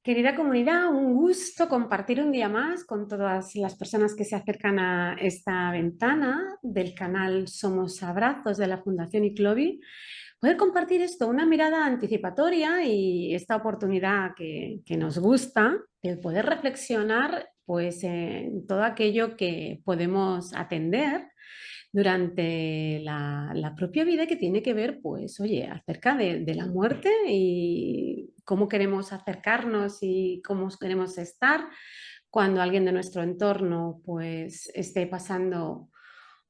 Querida comunidad, un gusto compartir un día más con todas las personas que se acercan a esta ventana del canal Somos Abrazos de la Fundación Iclovi. Poder compartir esto, una mirada anticipatoria y esta oportunidad que nos gusta de poder reflexionar pues, en todo aquello que podemos atender durante la propia vida que tiene que ver, pues, oye, acerca de la muerte y cómo queremos acercarnos y cómo queremos estar cuando alguien de nuestro entorno, pues, esté pasando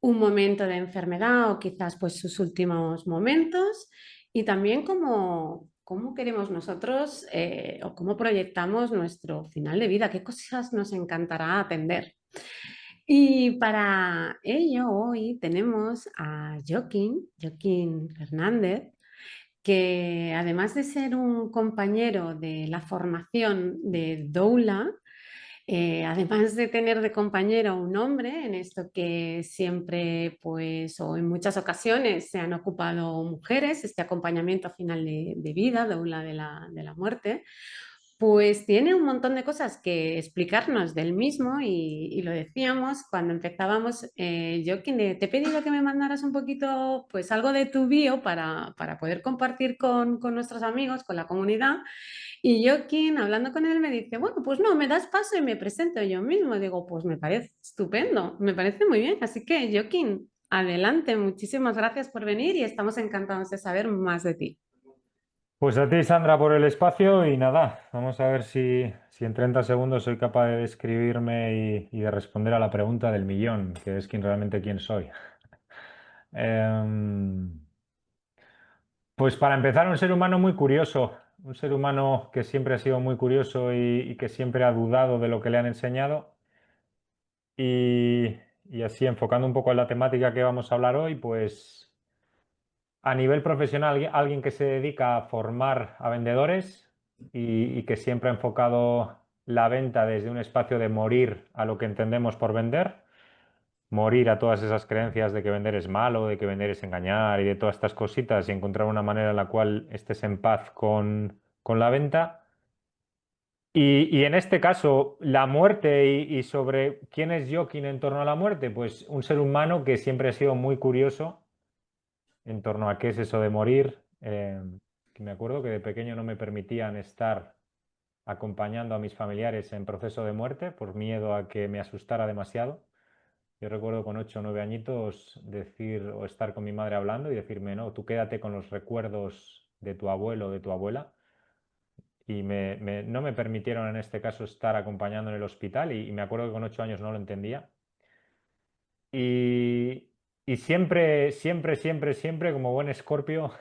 un momento de enfermedad o quizás, pues, sus últimos momentos y también cómo queremos nosotros o cómo proyectamos nuestro final de vida, qué cosas nos encantará atender. Y para ello hoy tenemos a Joaquín Fernández, que además de ser un compañero de la formación de Doula, además de tener de compañero a un hombre en esto que siempre, pues, o en muchas ocasiones se han ocupado mujeres, este acompañamiento final de vida, Doula de la muerte, pues tiene un montón de cosas que explicarnos del mismo y lo decíamos cuando empezábamos. Yo te he pedido que me mandaras un poquito, pues algo de tu bio para poder compartir con nuestros amigos, con la comunidad. Y Joaquín, hablando con él, me dice, bueno, pues no, me das paso y me presento yo mismo. Digo, pues me parece estupendo, me parece muy bien. Así que, Joaquín, adelante, muchísimas gracias por venir y estamos encantados de saber más de ti. Pues a ti, Sandra, por el espacio y nada, vamos a ver si en 30 segundos soy capaz de describirme y de responder a la pregunta del millón, que es quién soy. Em, pues para empezar, un ser humano muy curioso, un ser humano que siempre ha sido muy curioso y que siempre ha dudado de lo que le han enseñado y así enfocando un poco en la temática que vamos a hablar hoy, pues... A nivel profesional, alguien que se dedica a formar a vendedores y que siempre ha enfocado la venta desde un espacio de morir a lo que entendemos por vender, morir a todas esas creencias de que vender es malo, de que vender es engañar y de todas estas cositas y encontrar una manera en la cual estés en paz con la venta. Y en este caso, la muerte y sobre quién es Joaquín en torno a la muerte, pues un ser humano que siempre ha sido muy curioso en torno a qué es eso de morir. Que me acuerdo que de pequeño no me permitían estar acompañando a mis familiares en proceso de muerte por miedo a que me asustara demasiado. Yo recuerdo con 8 o 9 añitos decir o estar con mi madre hablando y decirme, no, tú quédate con los recuerdos de tu abuelo o de tu abuela. Y no me permitieron en este caso estar acompañando en el hospital y me acuerdo que con 8 años no lo entendía. Y, y siempre, como buen escorpio,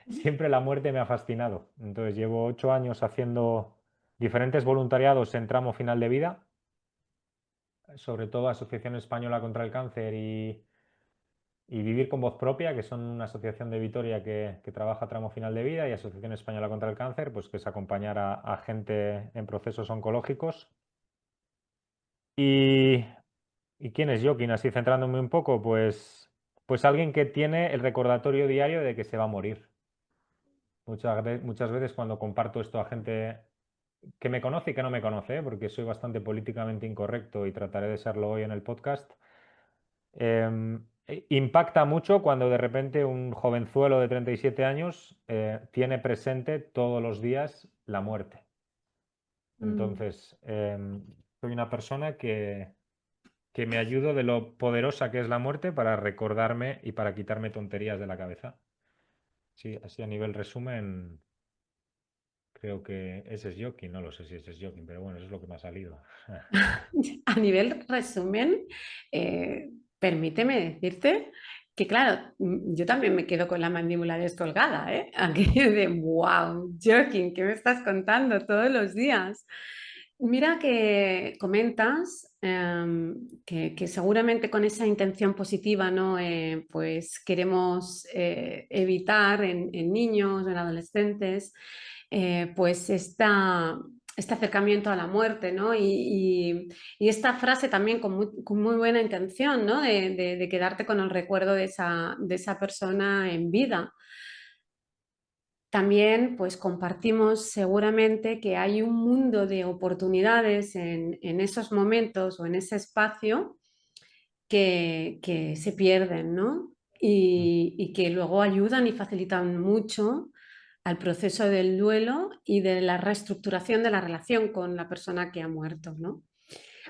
siempre la muerte me ha fascinado. Entonces llevo 8 años haciendo diferentes voluntariados en tramo final de vida, sobre todo Asociación Española contra el Cáncer y Vivir con Voz Propia, que son una asociación de Vitoria que trabaja tramo final de vida, y Asociación Española contra el Cáncer, pues que es acompañar a gente en procesos oncológicos. Y, ¿Y quién es Joaquín? Así centrándome un poco, pues alguien que tiene el recordatorio diario de que se va a morir. Muchas veces cuando comparto esto a gente que me conoce y que no me conoce, porque soy bastante políticamente incorrecto y trataré de serlo hoy en el podcast, impacta mucho cuando de repente un jovenzuelo de 37 años tiene presente todos los días la muerte. Mm. Entonces, soy una persona que me ayudo de lo poderosa que es la muerte para recordarme y para quitarme tonterías de la cabeza. Sí, así a nivel resumen. Creo que ese es Joaquín, no lo sé si ese es Joaquín, pero bueno, eso es lo que me ha salido. A nivel resumen, permíteme decirte que, claro, yo también me quedo con la mandíbula descolgada, ¿eh? Aquello de, wow, Joaquín, ¿qué me estás contando todos los días? Mira que comentas que seguramente con esa intención positiva, ¿no? Pues queremos evitar en niños, en adolescentes, pues este acercamiento a la muerte, ¿no? Y esta frase también con muy buena intención, ¿no? De quedarte con el recuerdo de esa persona en vida. también pues compartimos seguramente que hay un mundo de oportunidades en esos momentos o en ese espacio que se pierden, ¿no? Y que luego ayudan y facilitan mucho al proceso del duelo y de la reestructuración de la relación con la persona que ha muerto, ¿no?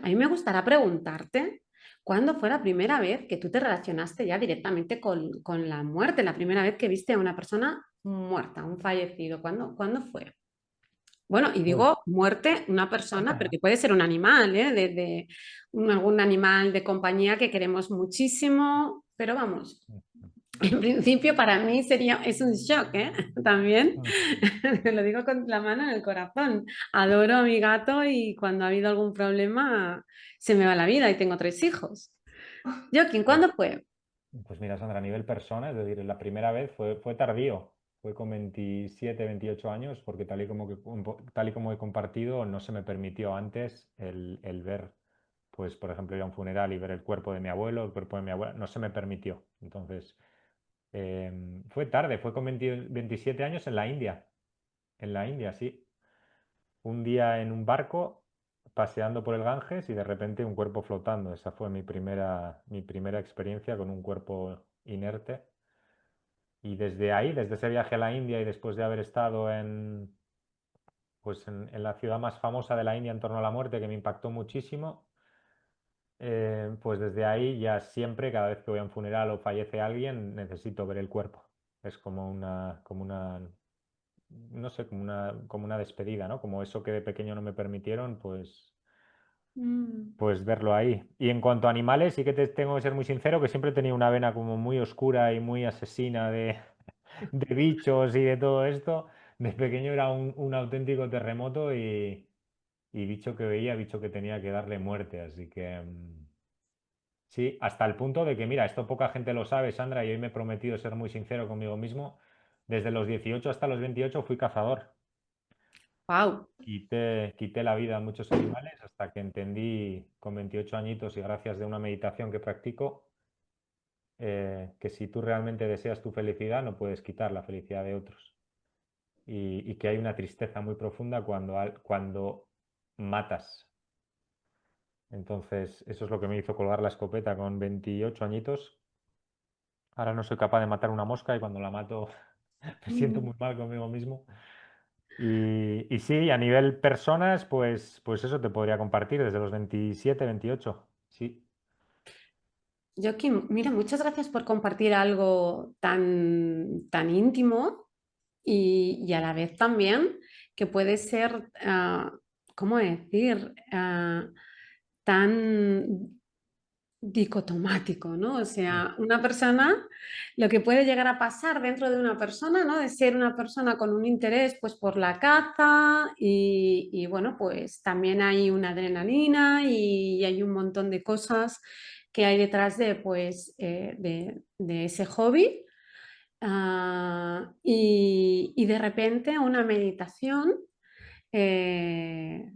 A mí me gustaría preguntarte, ¿cuándo fue la primera vez que tú te relacionaste ya directamente con la muerte? La primera vez que viste a una persona muerta, un fallecido. ¿Cuándo fue? Bueno, y Uy. digo muerte, una persona, pero que puede ser un animal, ¿eh? Algún animal de compañía que queremos muchísimo, pero vamos, en principio para mí es un shock, ¿eh? También, lo digo con la mano en el corazón. Adoro a mi gato y cuando ha habido algún problema se me va la vida y tengo 3 hijos. Joaquín, Pues, ¿cuándo fue? pues mira, Sandra, a nivel persona, es decir, la primera vez fue tardío, fue con 27, 28 años, porque tal y como he compartido, no se me permitió antes el ver, pues, por ejemplo, ir a un funeral y ver el cuerpo de mi abuelo, el cuerpo de mi abuela, no se me permitió. Entonces, fue tarde, fue con 27 años en la India, sí. Un día en un barco paseando por el Ganges y de repente un cuerpo flotando. Esa fue mi primera experiencia con un cuerpo inerte. Y desde ahí, desde ese viaje a la India y después de haber estado pues en la ciudad más famosa de la India en torno a la muerte, que me impactó muchísimo, pues desde ahí ya siempre, cada vez que voy a un funeral o fallece alguien, necesito ver el cuerpo. Es como una, no sé, como una despedida, ¿no? Como eso que de pequeño no me permitieron, Mm. pues verlo ahí. Y en cuanto a animales, sí que te tengo que ser muy sincero, que siempre he tenido una vena como muy oscura y muy asesina de bichos y de todo esto. De pequeño era un auténtico terremoto y bicho que veía, bicho que tenía que darle muerte. Así que sí, hasta el punto de que, mira, esto poca gente lo sabe, Sandra, y hoy me he prometido ser muy sincero conmigo mismo. Desde los 18 hasta los 28 fui cazador. Wow. Quité la vida a muchos animales hasta que entendí con 28 añitos y gracias de una meditación que practico, que si tú realmente deseas tu felicidad, no puedes quitar la felicidad de otros. Y que hay una tristeza muy profunda cuando matas. Entonces, eso es lo que me hizo colgar la escopeta con 28 añitos. Ahora no soy capaz de matar una mosca y cuando la mato me siento muy mal conmigo mismo. Y sí, a nivel personas, pues eso te podría compartir desde los 27, 28. Sí. Joaquín, mira, muchas gracias por compartir algo tan íntimo y a la vez también que puede ser, ¿cómo decir? Tan dicotomático, ¿no? O Mm. sea, una persona, lo que puede llegar a pasar dentro de una persona, ¿no? De ser una persona con un interés, pues, por la caza y bueno, pues también hay una adrenalina y hay un montón de cosas que hay detrás de, pues, de ese hobby. Y de repente una meditación eh,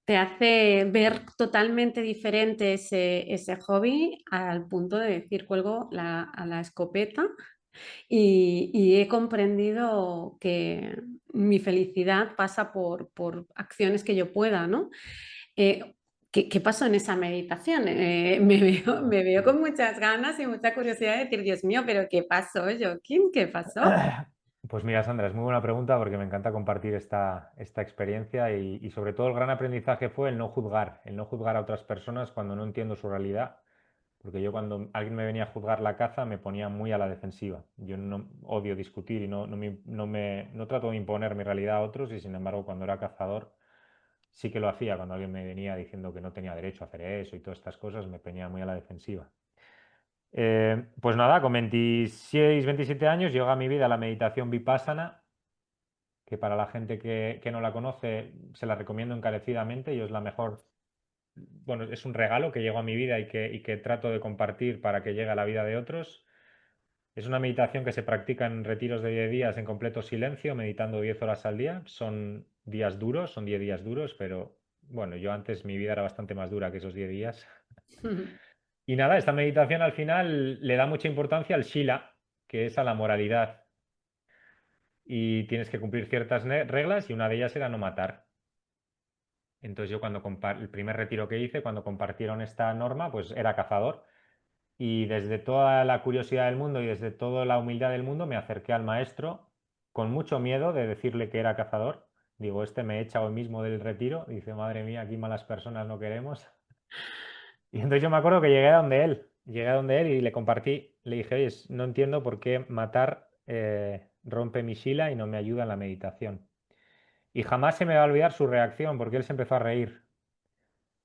te hace ver totalmente diferente ese hobby al punto de decir, cuelgo a la escopeta y he comprendido que mi felicidad pasa por acciones que yo pueda, ¿no? ¿Qué pasó en esa meditación? Me veo con muchas ganas y mucha curiosidad de decir, Dios mío, pero ¿qué pasó, Joaquín? ¿Qué pasó? Pues mira, Sandra, es muy buena pregunta porque me encanta compartir esta experiencia y sobre todo el gran aprendizaje fue el no juzgar a otras personas cuando no entiendo su realidad, porque yo cuando alguien me venía a juzgar la caza me ponía muy a la defensiva. Yo no odio discutir y no trato de imponer mi realidad a otros y sin embargo cuando era cazador sí que lo hacía, cuando alguien me venía diciendo que no tenía derecho a hacer eso y todas estas cosas me ponía muy a la defensiva. Pues nada, con 26, 27 años llega a mi vida la meditación Vipassana, que para la gente que no la conoce se la recomiendo encarecidamente y es la mejor, bueno, es un regalo que llegó a mi vida y que trato de compartir para que llegue a la vida de otros. Es una meditación que se practica en retiros de 10 días en completo silencio, meditando 10 horas al día. Son días duros, son 10 días duros, pero bueno, yo antes mi vida era bastante más dura que esos 10 días. Y nada, esta meditación al final le da mucha importancia al Shila, que es a la moralidad. y tienes que cumplir ciertas reglas y una de ellas era no matar. Entonces yo cuando el primer retiro que hice, cuando compartieron esta norma, pues era cazador y desde toda la curiosidad del mundo y desde toda la humildad del mundo me acerqué al maestro con mucho miedo de decirle que era cazador. Digo, este me echa hoy mismo del retiro. Dice, madre mía, aquí malas personas no queremos. Y entonces yo me acuerdo que llegué a donde él y le compartí, le dije, oye, no entiendo por qué matar rompe mi shila y no me ayuda en la meditación. Y jamás se me va a olvidar su reacción, porque él se empezó a reír.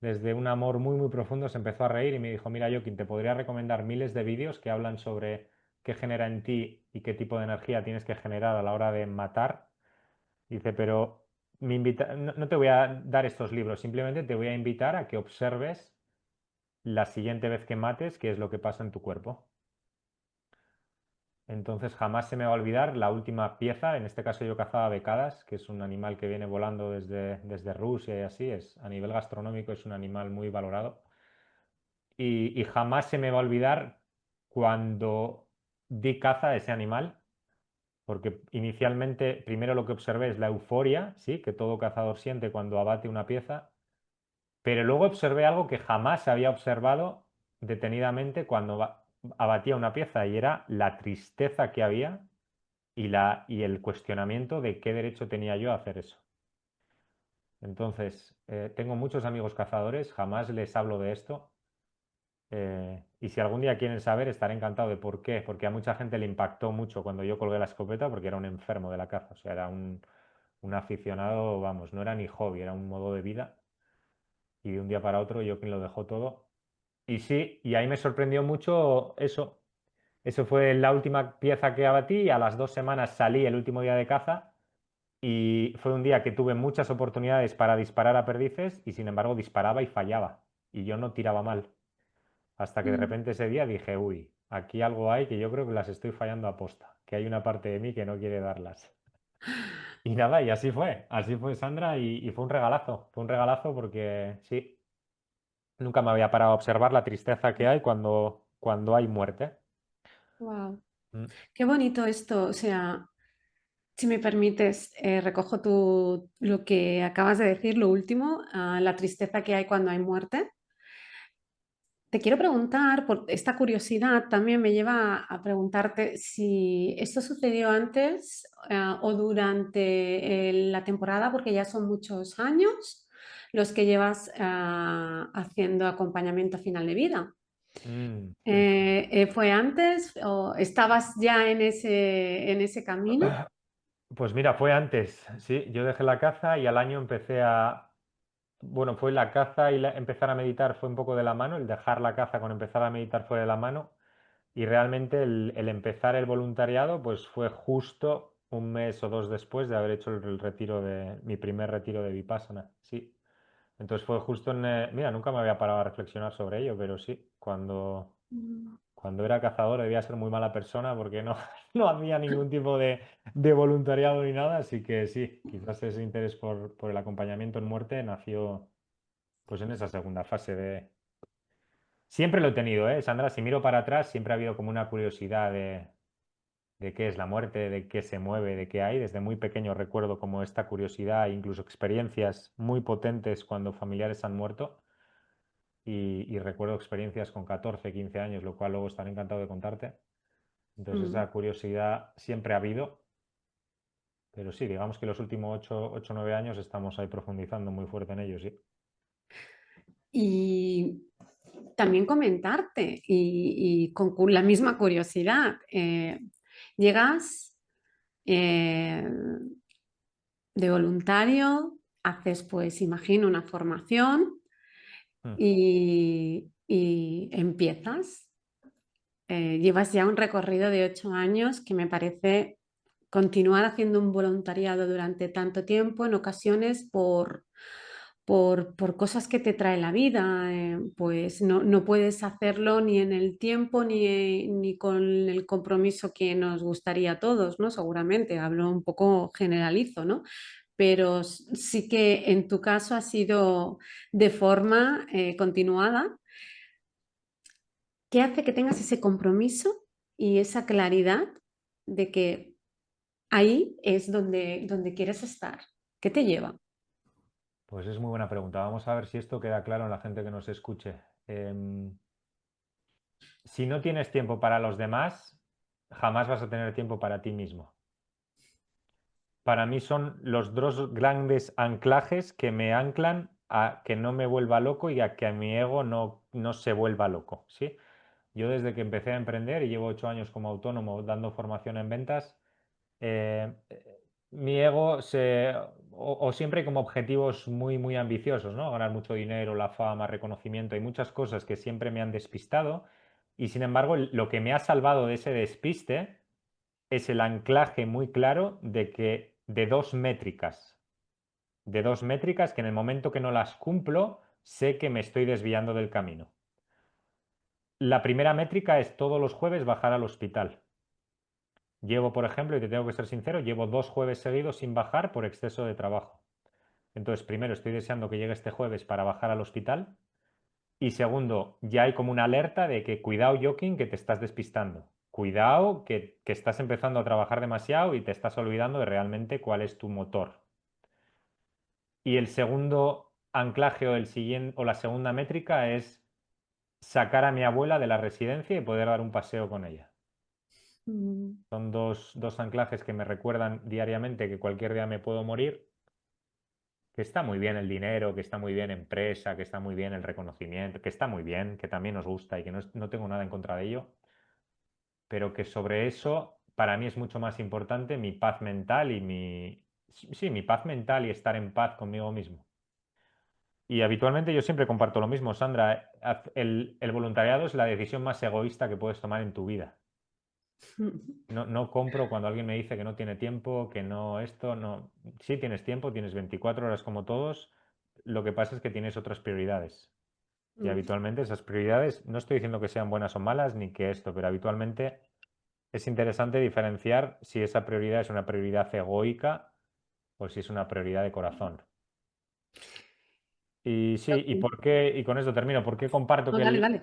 Desde un amor muy, muy profundo se empezó a reír y me dijo, mira, Joaquín, te podría recomendar miles de vídeos que hablan sobre qué genera en ti y qué tipo de energía tienes que generar a la hora de matar. Dice, pero no te voy a dar estos libros, simplemente te voy a invitar a que observes la siguiente vez que mates qué es lo que pasa en tu cuerpo. Entonces jamás se me va a olvidar la última pieza, en este caso yo cazaba becadas, que es un animal que viene volando desde Rusia y así, a nivel gastronómico es un animal muy valorado. Y jamás se me va a olvidar cuando di caza a ese animal, porque inicialmente primero lo que observé es la euforia, ¿sí? Que todo cazador siente cuando abate una pieza, pero luego observé algo que jamás había observado detenidamente cuando abatía una pieza y era la tristeza que había y el cuestionamiento de qué derecho tenía yo a hacer eso. Entonces, tengo muchos amigos cazadores, jamás les hablo de esto. Y si algún día quieren saber, estaré encantado de por qué. Porque a mucha gente le impactó mucho cuando yo colgué la escopeta porque era un enfermo de la caza. O sea, era un aficionado, vamos, no era ni hobby, era un modo de vida. Y de un día para otro yo quien lo dejó todo. Y sí, y ahí me sorprendió mucho eso. Eso fue la última pieza que abatí y a las 2 semanas salí el último día de caza y fue un día que tuve muchas oportunidades para disparar a perdices y sin embargo disparaba y fallaba. Y yo no tiraba mal. Hasta que de Mm. repente ese día dije, uy, aquí algo hay que yo creo que las estoy fallando a posta, que hay una parte de mí que no quiere darlas. Y nada, y así fue Sandra y fue un regalazo porque sí, nunca me había parado a observar la tristeza que hay cuando hay muerte. Wow, Mm. qué bonito esto. O sea, si me permites, recojo lo que acabas de decir, lo último, la tristeza que hay cuando hay muerte. Te quiero preguntar, por esta curiosidad también me lleva a preguntarte si esto sucedió antes o durante la temporada, porque ya son muchos años los que llevas haciendo acompañamiento a final de vida. Sí. ¿Fue antes o estabas ya en ese camino? Pues mira, fue antes, sí, yo dejé la caza y al año bueno, fue la caza y empezar a meditar fue un poco de la mano, el dejar la caza con empezar a meditar fue de la mano. Y realmente el empezar el voluntariado pues fue justo un mes o dos después de haber hecho el retiro mi primer retiro de Vipassana, sí. Entonces fue justo mira, nunca me había parado a reflexionar sobre ello, pero sí, Mm. cuando era cazador debía ser muy mala persona porque no, no hacía ningún tipo de voluntariado ni nada, así que sí, quizás ese interés por el acompañamiento en muerte nació pues en esa segunda fase de... Siempre lo he tenido, ¿eh? Sandra, si miro para atrás, siempre ha habido como una curiosidad de qué es la muerte, de qué se mueve, de qué hay. Desde muy pequeño recuerdo como esta curiosidad, incluso experiencias muy potentes cuando familiares han muerto. Y recuerdo experiencias con 14, 15 años, lo cual luego estaré encantado de contarte. Entonces Mm. esa curiosidad siempre ha habido, pero sí, digamos que los últimos 8 9 años estamos ahí profundizando muy fuerte en ello, sí. Y también comentarte, y con la misma curiosidad, llegas eh, de voluntario, haces, pues, imagino, una formación Mm. y empiezas. Llevas ya un recorrido de 8 años que me parece continuar haciendo un voluntariado durante tanto tiempo, en ocasiones por cosas que te trae la vida, pues no puedes hacerlo ni en el tiempo ni con el compromiso que nos gustaría a todos, ¿no? Seguramente, hablo un poco generalizo, ¿no? Pero sí que en tu caso ha sido de forma continuada. ¿Qué hace que tengas ese compromiso y esa claridad de que ahí es donde quieres estar. ¿Qué te lleva? Pues es muy buena pregunta. Vamos a ver si esto queda claro en la gente que nos escuche. Si no tienes tiempo para los demás, jamás vas a tener tiempo para ti mismo. Para mí son los dos grandes anclajes que me anclan a que no me vuelva loco y a que mi ego no se vuelva loco, ¿sí? Yo desde que empecé a emprender y llevo 8 años como autónomo dando formación en ventas, eh, mi ego o siempre hay como objetivos muy, muy ambiciosos, ¿no? Ganar mucho dinero, la fama, reconocimiento, hay muchas cosas que siempre me han despistado y sin embargo lo que me ha salvado de ese despiste es el anclaje muy claro de dos métricas que en el momento que no las cumplo, sé que me estoy desviando del camino. La primera métrica es todos los jueves bajar al hospital. Llevo, por ejemplo, y te tengo que ser sincero, llevo 2 jueves seguidos sin bajar por exceso de trabajo. Entonces, primero, estoy deseando que llegue este jueves para bajar al hospital. Y segundo, ya hay como una alerta de que cuidado, Joaquín, que te estás despistando. Cuidado, que estás empezando a trabajar demasiado y te estás olvidando de realmente cuál es tu motor. Y el segundo anclaje o, el siguiente, o la segunda métrica es sacar a mi abuela de la residencia y poder dar un paseo con ella. Mm, Son dos anclajes que me recuerdan diariamente que cualquier día me puedo morir, que está muy bien el dinero, que está muy bien empresa, que está muy bien el reconocimiento, que está muy bien, que también nos gusta y que no tengo nada en contra de ello, pero que sobre eso para mí es mucho más importante mi paz mental y sí, mi paz mental y estar en paz conmigo mismo. Y habitualmente yo siempre comparto lo mismo, Sandra, el voluntariado es la decisión más egoísta que puedes tomar en tu vida. No compro cuando alguien me dice que no tiene tiempo, que no esto, no. Sí tienes tiempo, tienes 24 horas como todos, lo que pasa es que tienes otras prioridades. Y mm, habitualmente esas prioridades, no estoy diciendo que sean buenas o malas, ni que esto, pero habitualmente es interesante diferenciar si esa prioridad es una prioridad egoica o si es una prioridad de corazón. Y sí, ¿y ok. por qué? Y con esto termino. ¿Por qué comparto No, que dale, dale.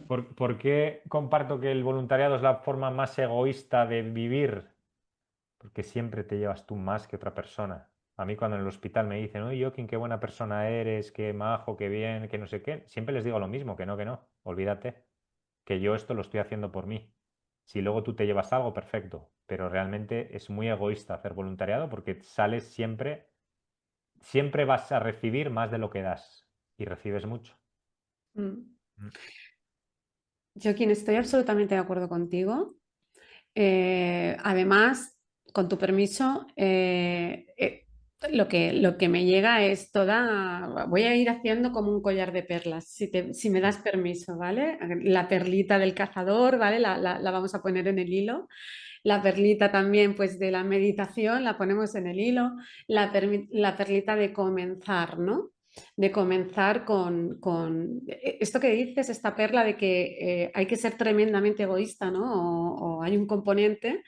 por qué comparto que el voluntariado es la forma más egoísta de vivir? Porque siempre te llevas tú más que otra persona. A mí cuando en el hospital me dicen, oye, Joaquín, qué buena persona eres, qué majo, qué bien, que no sé qué, siempre les digo lo mismo, que no, olvídate, que yo esto lo estoy haciendo por mí. Si luego tú te llevas algo, perfecto, pero realmente es muy egoísta hacer voluntariado porque sales siempre vas a recibir más de lo que das y recibes mucho. Mm. Mm. Yo, quien estoy absolutamente de acuerdo contigo. Además, con tu permiso, lo que me llega es toda, voy a ir haciendo como un collar de perlas, si me das permiso, ¿vale? La perlita del cazador, ¿vale? La vamos a poner en el hilo. La perlita también, pues, de la meditación, la ponemos en el hilo. La perlita de comenzar, ¿no? De comenzar con esto que dices, esta perla de que hay que ser tremendamente egoísta, ¿no? O hay un componente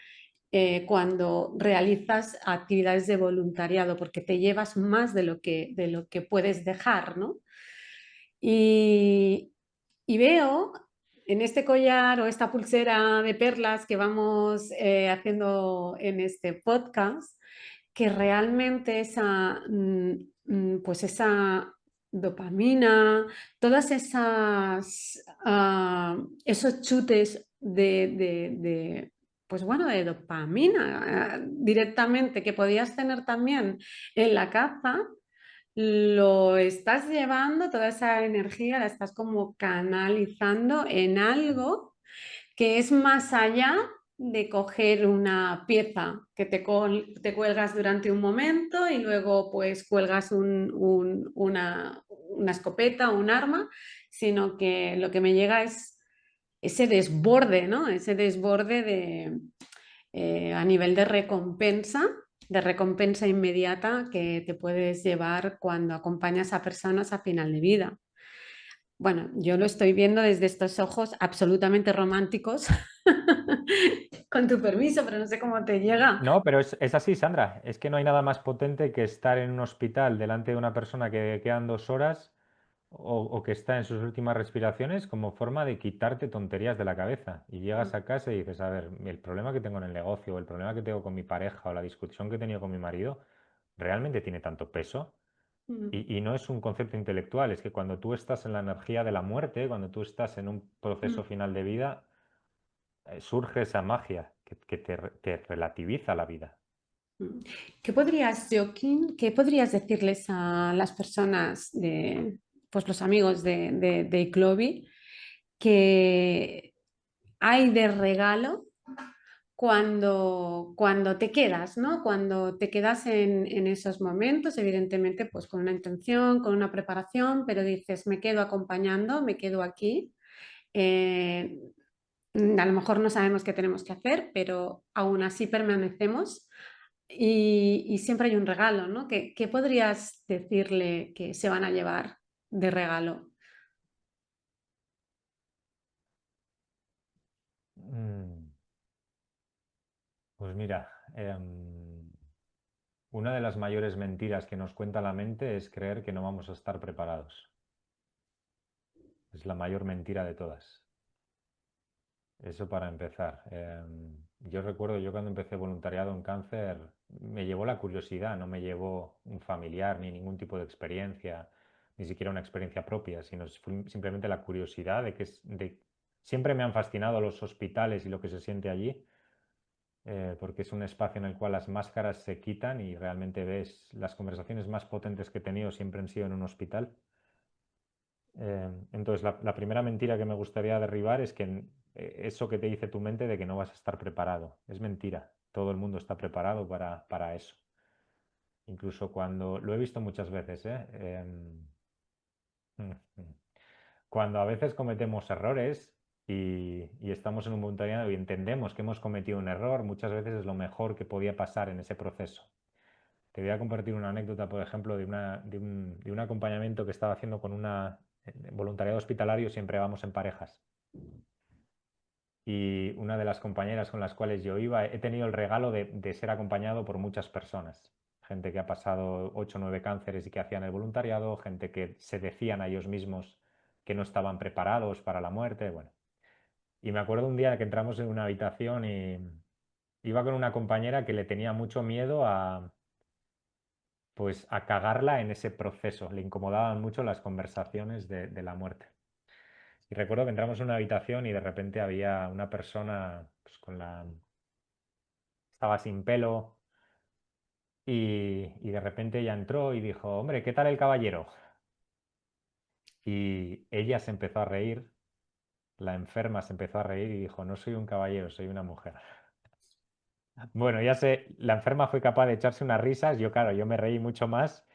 cuando realizas actividades de voluntariado, porque te llevas más de lo que puedes dejar, ¿no? Y, y veo en este collar o esta pulsera de perlas que vamos haciendo en este podcast, que realmente pues esa dopamina, todas esos chutes pues bueno, de dopamina directamente que podías tener también en la caza, lo estás llevando, toda esa energía la estás como canalizando en algo que es más allá de coger una pieza que te cuelgas durante un momento y luego pues cuelgas una escopeta o un arma, sino que lo que me llega es ese desborde, ¿no? Ese desborde a nivel de recompensa inmediata que te puedes llevar cuando acompañas a personas a final de vida. Bueno, yo lo estoy viendo desde estos ojos absolutamente románticos, con tu permiso, pero no sé cómo te llega. No, pero es así, Sandra. Es que no hay nada más potente que estar en un hospital delante de una persona que quedan 2 horas o que está en sus últimas respiraciones como forma de quitarte tonterías de la cabeza. Y llegas a casa y dices, a ver, el problema que tengo en el negocio, o el problema que tengo con mi pareja, o la discusión que he tenido con mi marido, ¿realmente tiene tanto peso? Mm, Y no es un concepto intelectual, es que cuando tú estás en la energía de la muerte, cuando tú estás en un proceso mm, final de vida, surge esa magia que te relativiza la vida. mm. Qué podrías decirles a las personas pues los amigos de Iclovi, que hay de regalo cuando te quedas, ¿no? Cuando te quedas en esos momentos, evidentemente, pues con una intención, con una preparación, pero dices, me quedo acompañando, me quedo aquí. Eh, a lo mejor no sabemos qué tenemos que hacer, pero aún así permanecemos y siempre hay un regalo, ¿no? ¿Qué podrías decirle que se van a llevar de regalo? Mm, Pues mira, una de las mayores mentiras que nos cuenta la mente es creer que no vamos a estar preparados. Es la mayor mentira de todas. Eso para empezar. Yo recuerdo, yo cuando empecé voluntariado en cáncer, me llevó la curiosidad, no me llevó un familiar ni ningún tipo de experiencia, ni siquiera una experiencia propia, sino simplemente la curiosidad Siempre me han fascinado los hospitales y lo que se siente allí, porque es un espacio en el cual las máscaras se quitan y realmente ves las conversaciones más potentes que he tenido siempre han sido en un hospital. Entonces, la primera mentira que me gustaría derribar es que eso que te dice tu mente de que no vas a estar preparado. Es mentira. Todo el mundo está preparado para eso. Incluso cuando, lo he visto muchas veces, ¿eh? Mm, mm. Cuando a veces cometemos errores y estamos en un voluntariado y entendemos que hemos cometido un error, muchas veces es lo mejor que podía pasar en ese proceso. Te voy a compartir una anécdota, por ejemplo, de un acompañamiento que estaba haciendo con una voluntariado hospitalario, siempre vamos en parejas. Y una de las compañeras con las cuales yo iba, he tenido el regalo de ser acompañado por muchas personas. Gente que ha pasado 8 o 9 cánceres y que hacían el voluntariado, gente que se decían a ellos mismos que no estaban preparados para la muerte, bueno. Y me acuerdo un día que entramos en una habitación y iba con una compañera que le tenía mucho miedo a cagarla en ese proceso. Le incomodaban mucho las conversaciones de la muerte. Y recuerdo que entramos en una habitación y de repente había una persona pues, estaba sin pelo y de repente ella entró y dijo, hombre, ¿qué tal el caballero? Y ella se empezó a reír, la enferma se empezó a reír y dijo, no soy un caballero, soy una mujer. Bueno, ya sé, la enferma fue capaz de echarse unas risas, yo claro, yo me reí mucho más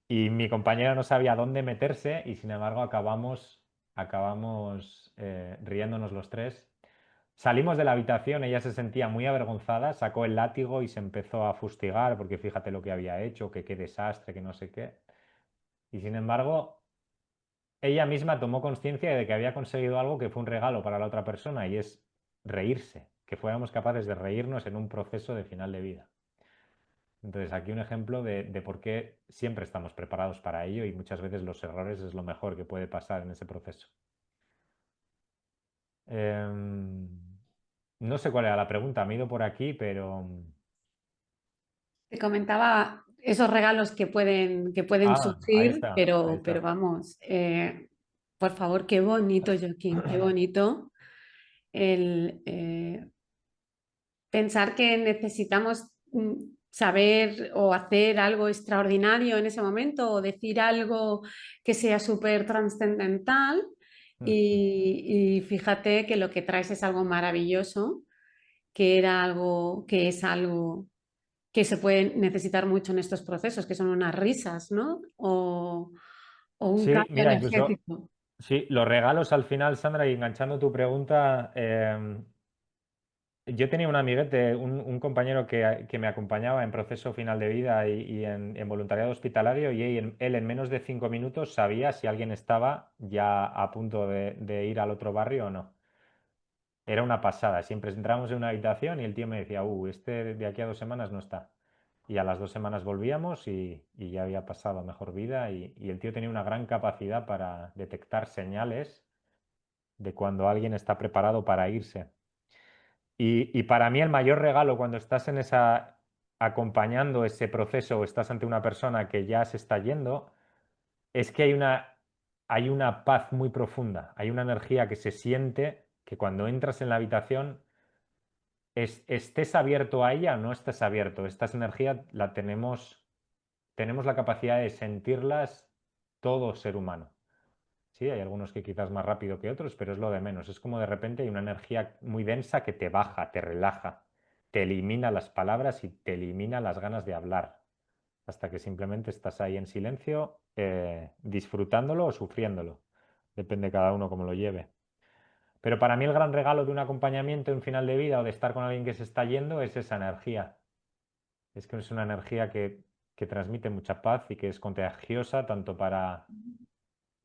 y mi compañera no sabía dónde meterse y sin embargo acabamos riéndonos los tres. Salimos de la habitación, ella se sentía muy avergonzada, sacó el látigo y se empezó a fustigar porque fíjate lo que había hecho, que qué desastre, que no sé qué. Y sin embargo, ella misma tomó conciencia de que había conseguido algo que fue un regalo para la otra persona y es reírse, que fuéramos capaces de reírnos en un proceso de final de vida. Entonces, aquí un ejemplo de por qué siempre estamos preparados para ello y muchas veces los errores es lo mejor que puede pasar en ese proceso. Em, no sé cuál era la pregunta, me he ido por aquí, pero... Te comentaba esos regalos que pueden Ah, ahí surgir, está, ahí pero está. vamos, por favor, qué bonito, Joaquín, qué bonito el pensar que necesitamos saber o hacer algo extraordinario en ese momento o decir algo que sea súper trascendental y fíjate que lo que traes es algo maravilloso, que es algo que se puede necesitar mucho en estos procesos, que son unas risas, ¿no? O un Sí, cambio mira, incluso, energético. sí, los regalos al final, Sandra, y enganchando tu pregunta, yo tenía un amiguete, un compañero que me acompañaba en proceso final de vida y en voluntariado hospitalario, y él en menos de 5 minutos sabía si alguien estaba ya a punto de ir al otro barrio o no. Era una pasada. Siempre entrábamos en una habitación y el tío me decía, este de aquí a 2 semanas no está. y a las 2 semanas volvíamos y ya había pasado a mejor vida y el tío tenía una gran capacidad para detectar señales de cuando alguien está preparado para irse. Y para mí el mayor regalo cuando estás en esa, acompañando ese proceso o estás ante una persona que ya se está yendo, es que hay una paz muy profunda, hay una energía que se siente que cuando entras en la habitación, estés abierto a ella o no estés abierto, estas energías la tenemos la capacidad de sentirlas todo ser humano. Sí, hay algunos que quizás más rápido que otros, pero es lo de menos. Es como de repente hay una energía muy densa que te baja, te relaja, te elimina las palabras y te elimina las ganas de hablar, hasta que simplemente estás ahí en silencio, disfrutándolo o sufriéndolo. Depende cada uno cómo lo lleve. Pero para mí el gran regalo de un acompañamiento en final de vida o de estar con alguien que se está yendo es esa energía. Es que es una energía que transmite mucha paz y que es contagiosa tanto para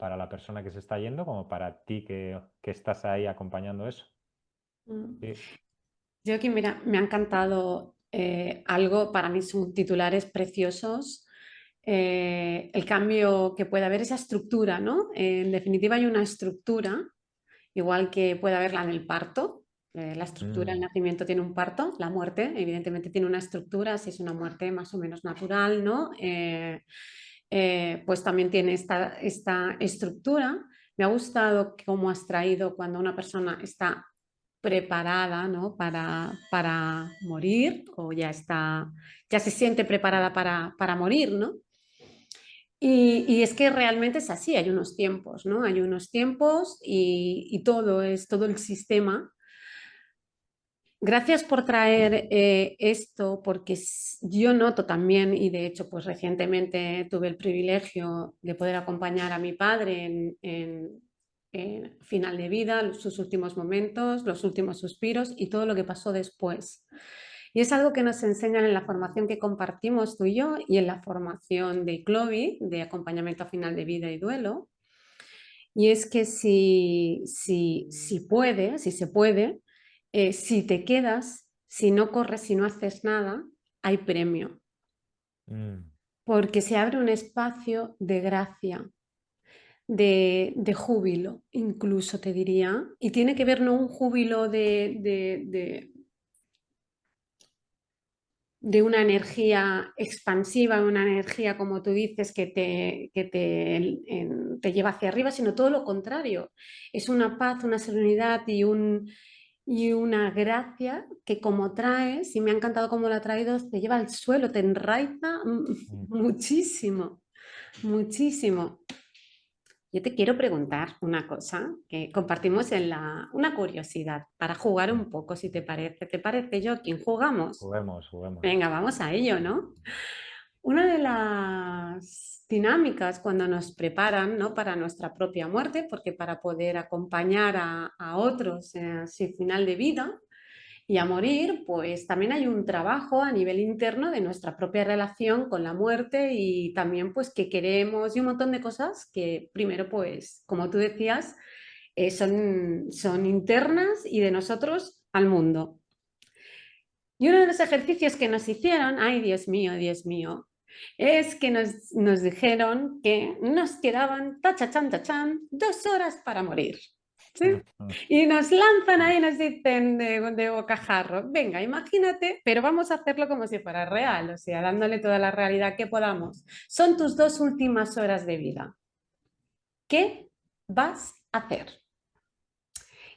la persona que se está yendo como para ti que estás ahí acompañando eso. Mm. Sí. Yo aquí, mira, me ha encantado algo, para mí son titulares preciosos, el cambio que puede haber, esa estructura, ¿no? En definitiva hay una estructura, igual que puede haberla en el parto. La estructura, el Mm, nacimiento tiene un parto, la muerte evidentemente tiene una estructura, si es una muerte más o menos natural, ¿no? Pues también tiene esta estructura. Me ha gustado cómo has traído cuando una persona está preparada, ¿no? para morir o ya se siente preparada para morir, ¿no? Y es que realmente es así, hay unos tiempos, ¿no? Hay unos tiempos y todo el sistema. Gracias por traer esto, porque yo noto también, y de hecho, pues recientemente tuve el privilegio de poder acompañar a mi padre en final de vida, sus últimos momentos, los últimos suspiros y todo lo que pasó después. Y es algo que nos enseñan en la formación que compartimos tú y yo y en la formación de Clovi, de acompañamiento a final de vida y duelo. Y es que si puede, si se puede, si te quedas, si no corres, si no haces nada, hay premio, mm, porque se abre un espacio de gracia, de júbilo, incluso te diría, y tiene que ver no un júbilo de una energía expansiva, una energía, como tú dices, te lleva hacia arriba, sino todo lo contrario. Es una paz, una serenidad y una gracia que como traes, y me ha encantado cómo la ha traído, te lleva al suelo, te enraiza mm, muchísimo, muchísimo. Yo te quiero preguntar una cosa que compartimos una curiosidad para jugar mm. un poco, si te parece. ¿Te parece, Joaquín? ¿Jugamos? Juguemos, juguemos. Venga, vamos a ello, ¿no? Una de las dinámicas cuando nos preparan, ¿no? para nuestra propia muerte, porque para poder acompañar a otros en su final de vida y a morir, pues también hay un trabajo a nivel interno de nuestra propia relación con la muerte y también pues que queremos y un montón de cosas que primero pues, como tú decías, son internas y de nosotros al mundo. Y uno de los ejercicios que nos hicieron, ay Dios mío, es que nos dijeron que nos quedaban, tachachan, tachan, 2 horas para morir. ¿Sí? Mm, mm, Y nos lanzan ahí, nos dicen de bocajarro, venga, imagínate, pero vamos a hacerlo como si fuera real, o sea, dándole toda la realidad que podamos. Son tus 2 últimas horas de vida. ¿Qué vas a hacer?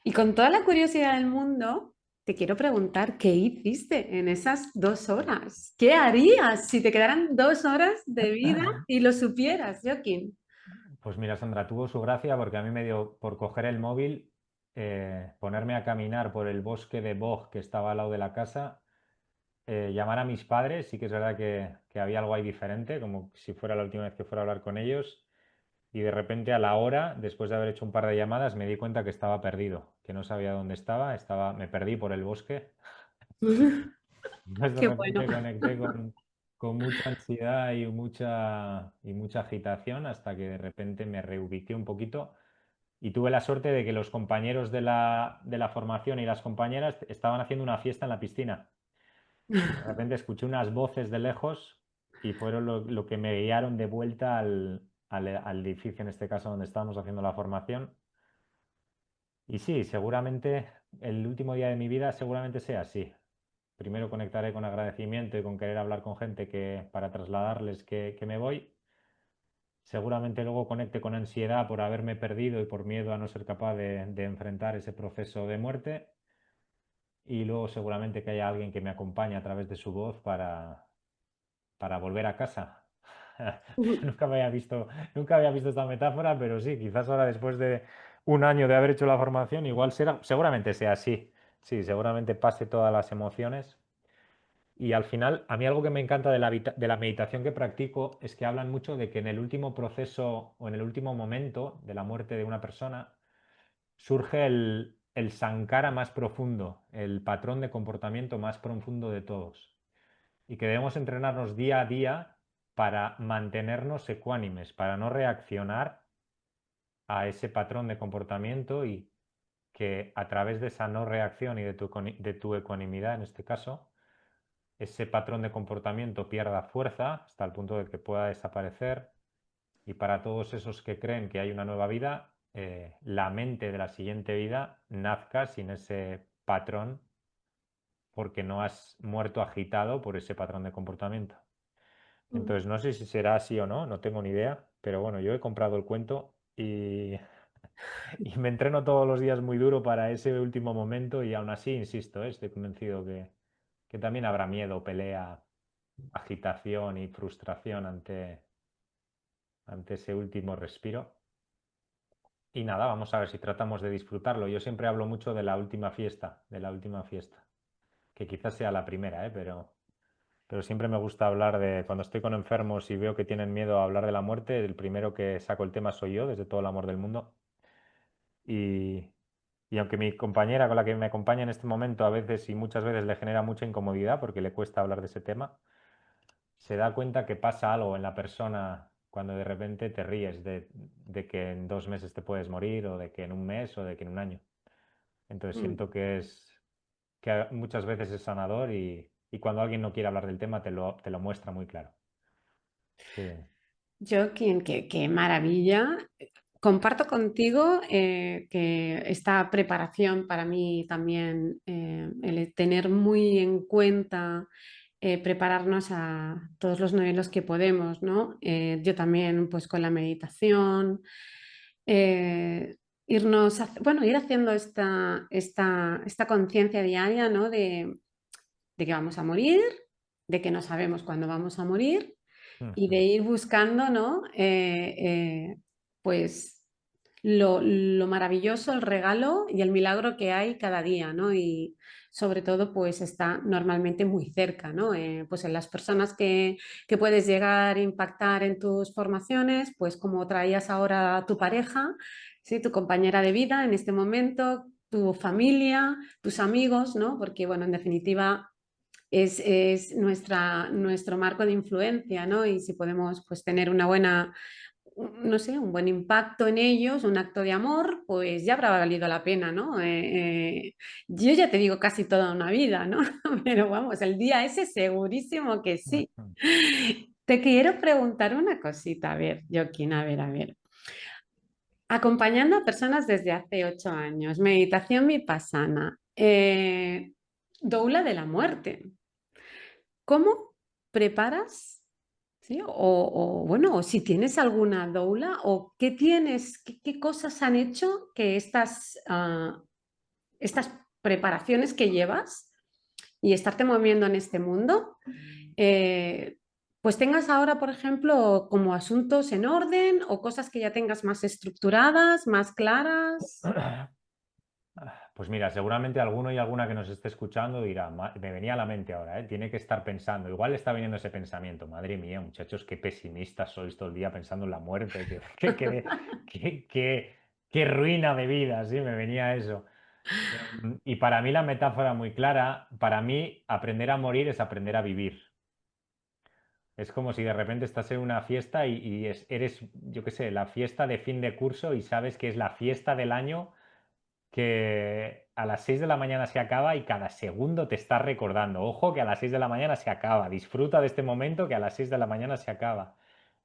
Y con toda la curiosidad del mundo, te quiero preguntar, ¿qué hiciste en esas 2 horas? ¿Qué harías si te quedaran 2 horas de vida y lo supieras, Joaquín? Pues mira, Sandra, tuvo su gracia porque a mí me dio por coger el móvil, ponerme a caminar por el bosque de boj que estaba al lado de la casa, llamar a mis padres, sí que es verdad que había algo ahí diferente, como si fuera la última vez que fuera a hablar con ellos, y de repente a la hora, después de haber hecho un par de llamadas, me di cuenta que estaba perdido, que no sabía dónde me perdí por el bosque. Pues de Qué bueno. repente conecté con mucha ansiedad y mucha agitación hasta que de repente me reubiqué un poquito y tuve la suerte de que los compañeros de la formación y las compañeras estaban haciendo una fiesta en la piscina. De repente escuché unas voces de lejos y fueron lo que me guiaron de vuelta al edificio, en este caso donde estábamos haciendo la formación. Y sí, seguramente el último día de mi vida seguramente sea así. Primero conectaré con agradecimiento y con querer hablar con gente para trasladarles que me voy. Seguramente luego conecte con ansiedad por haberme perdido y por miedo a no ser capaz de enfrentar ese proceso de muerte. Y luego seguramente que haya alguien que me acompañe a través de su voz para volver a casa. Nunca había visto esta metáfora, pero sí, quizás ahora después de un año de haber hecho la formación, igual seguramente sea así. Sí, seguramente pase todas las emociones. Y al final, a mí algo que me encanta de la meditación que practico es que hablan mucho de que en el último proceso o en el último momento de la muerte de una persona surge el sankara más profundo, el patrón de comportamiento más profundo de todos. Y que debemos entrenarnos día a día para mantenernos ecuánimes, para no reaccionar a ese patrón de comportamiento y que a través de esa no reacción y de tu ecuanimidad, en este caso, ese patrón de comportamiento pierda fuerza hasta el punto de que pueda desaparecer. Y para todos esos que creen que hay una nueva vida, la mente de la siguiente vida nazca sin ese patrón porque no has muerto agitado por ese patrón de comportamiento. Entonces, no sé si será así o no, no tengo ni idea, pero bueno, yo he comprado el cuento y me entreno todos los días muy duro para ese último momento y aún así, insisto, estoy convencido que también habrá miedo, pelea, agitación y frustración ante ese último respiro. Y nada, vamos a ver si tratamos de disfrutarlo. Yo siempre hablo mucho de la última fiesta, que quizás sea la primera, pero siempre me gusta hablar de cuando estoy con enfermos y veo que tienen miedo a hablar de la muerte, el primero que saco el tema soy yo, desde todo el amor del mundo. Y, y aunque mi compañera con la que me acompaña en este momento a veces y muchas veces le genera mucha incomodidad porque le cuesta hablar de ese tema, se da cuenta que pasa algo en la persona cuando de repente te ríes de que en 2 meses te puedes morir o de que en un mes o de que en un año. Entonces Mm. siento que muchas veces es sanador y cuando alguien no quiere hablar del tema te lo muestra muy claro. Sí. Joaquín, qué maravilla. Comparto contigo que esta preparación para mí también, el tener muy en cuenta prepararnos a todos los niveles que podemos, ¿no? Yo también, pues con la meditación, eh, bueno, ir haciendo esta conciencia diaria, ¿no? De que vamos a morir, de que no sabemos cuándo vamos a morir y de Ujú. ir buscando, ¿no? Pues lo maravilloso, el regalo y el milagro que hay cada día, ¿no? Y sobre todo, pues está normalmente muy cerca, ¿no? Pues en las personas que puedes llegar a impactar en tus formaciones, pues como traías ahora a tu pareja, ¿sí? Tu compañera de vida en este momento, tu familia, tus amigos, ¿no? Porque, bueno, en definitiva es nuestro marco de influencia, ¿no? Y si podemos pues, tener una buena, no sé, un buen impacto en ellos, un acto de amor, pues ya habrá valido la pena, ¿no? Yo ya te digo casi toda una vida, ¿no? Pero vamos, el día ese segurísimo que sí. Ujú. Te quiero preguntar una cosita, a ver, Joaquín, a ver. Acompañando a personas desde hace 8 años, meditación vipassana, doula de la muerte. ¿Cómo preparas? ¿Sí? Bueno, o si tienes alguna doula o qué tienes, qué cosas han hecho que estas preparaciones que llevas y estarte moviendo en este mundo, pues tengas ahora, por ejemplo, como asuntos en orden o cosas que ya tengas más estructuradas, más claras. Pues mira, seguramente alguno y alguna que nos esté escuchando dirá, me venía a la mente ahora, ¿eh? Tiene que estar pensando, igual le está viniendo ese pensamiento, madre mía, muchachos, qué pesimistas sois todo el día pensando en la muerte, qué ruina de vida, sí, me venía eso. Y para mí la metáfora muy clara, para mí aprender a morir es aprender a vivir. Es como si de repente estás en una fiesta y eres, yo qué sé, la fiesta de fin de curso y sabes que es la fiesta del año a las 6 de la mañana se acaba y cada segundo te estás recordando, ojo que a las 6 de la mañana se acaba, disfruta de este momento que a las 6 de la mañana se acaba.